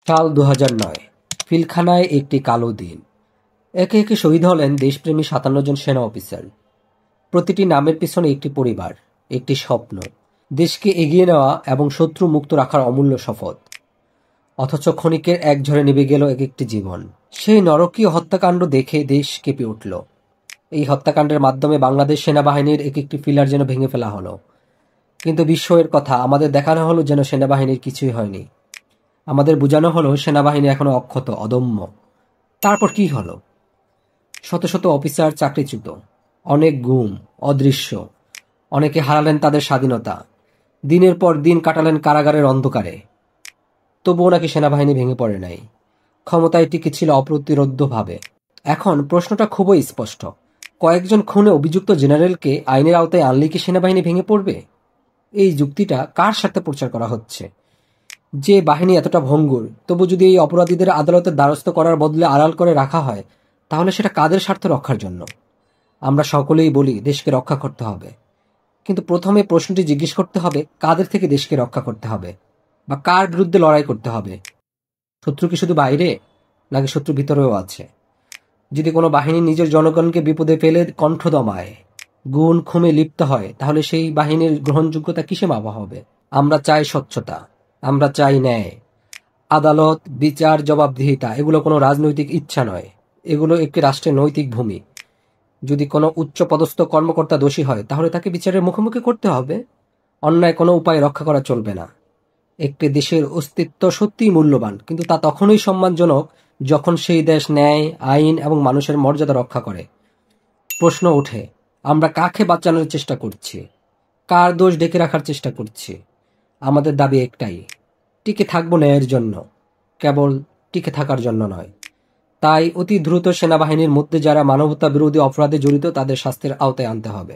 সাল ২০০৯। পিলখানায় একটি কালো দিন। একে একে শহীদ হলেন দেশপ্রেমী ৫৭ জন সেনা অফিসার। প্রতিটি নামের পিছনে একটি পরিবার, একটি স্বপ্ন, দেশকে এগিয়ে নেওয়া এবং শত্রু মুক্ত রাখার অমূল্য শপথ। অথচ ক্ষণিকের এক ঝড়ে নিভে গেল এক একটি জীবন। সেই নরকীয় হত্যাকাণ্ড দেখে দেশ কেঁপে উঠল। এই হত্যাকাণ্ডের মাধ্যমে বাংলাদেশ সেনাবাহিনীর এক একটি পিলার যেন ভেঙে ফেলা হলো। কিন্তু বিস্ময়ের কথা, আমাদের দেখানো হলো যেন সেনাবাহিনীর কিছুই হয়নি। আমাদের বোঝানো হলো সেনাবাহিনী এখনো অক্ষত, অদম্য। তারপর কি হলো? শত শত অফিসার চাকরিচ্যুত, অনেক গুম, অদৃশ্য। অনেকে হারালেন তাদের স্বাধীনতা, দিনের পর দিন কাটালেন কারাগারের অন্ধকারে। তবুও নাকি সেনাবাহিনী ভেঙে পড়ে নাই, ক্ষমতায় টিকে ছিল অপ্রতিরোধ্যভাবে। এখন প্রশ্নটা খুবই স্পষ্ট, কয়েকজন খুনে অভিযুক্ত জেনারেলকে আইনের আওতায় আনলে কি সেনাবাহিনী ভেঙে পড়বে? এই যুক্তিটা কার সাথে প্রচার করা হচ্ছে? যে বাহিনী এতটা ভঙ্গুর, তবু যদি এই অপরাধীদের আদালতের দ্বারস্থ করার বদলে আড়াল করে রাখা হয়, তাহলে সেটা কাদের স্বার্থ রক্ষার জন্য? আমরা সকলেই বলি দেশকে রক্ষা করতে হবে, কিন্তু প্রথমে প্রশ্নটি জিজ্ঞেস করতে হবে, কাদের থেকে দেশকে রক্ষা করতে হবে বা কার বিরুদ্ধে লড়াই করতে হবে? শত্রু কি শুধু বাইরে, নাকি শত্রু ভিতরেও আছে? যদি কোনো বাহিনী নিজের জনগণকে বিপদে ফেলে কণ্ঠ দমায়, গুণ খুমে লিপ্ত হয়, তাহলে সেই বাহিনীর গ্রহণযোগ্যতা কিসে মাপা হবে? আমরা চাই স্বচ্ছতা, আমরা চাই ন্যায়। আদালত, বিচার, জবাবদিহিতা এগুলো কোনো রাজনৈতিক ইচ্ছা নয়, এগুলো একটি রাষ্ট্রের নৈতিক ভূমি। যদি কোনো উচ্চপদস্থ কর্মকর্তা দোষী হয়, তাহলে তাকে বিচারের মুখোমুখি করতে হবে। অন্যায় কোনো উপায় রক্ষা করা চলবে না। একটি দেশের অস্তিত্ব সত্যিই মূল্যবান, কিন্তু তা তখনই সম্মানজনক যখন সেই দেশ ন্যায়, আইন এবং মানুষের মর্যাদা রক্ষা করে। প্রশ্ন ওঠে, আমরা কাকে বাঁচানোর চেষ্টা করছি? কার দোষ ঢেকে রাখার চেষ্টা করছি? আমাদের দাবি একটাই, টিকে থাকবো ন্যায়ের জন্য, কেবল টিকে থাকার জন্য নয়। তাই অতি দ্রুত সেনাবাহিনীর মধ্যে যারা মানবতা বিরোধী অপরাধে জড়িত তাদের শাস্তির আওতায় আনতে হবে।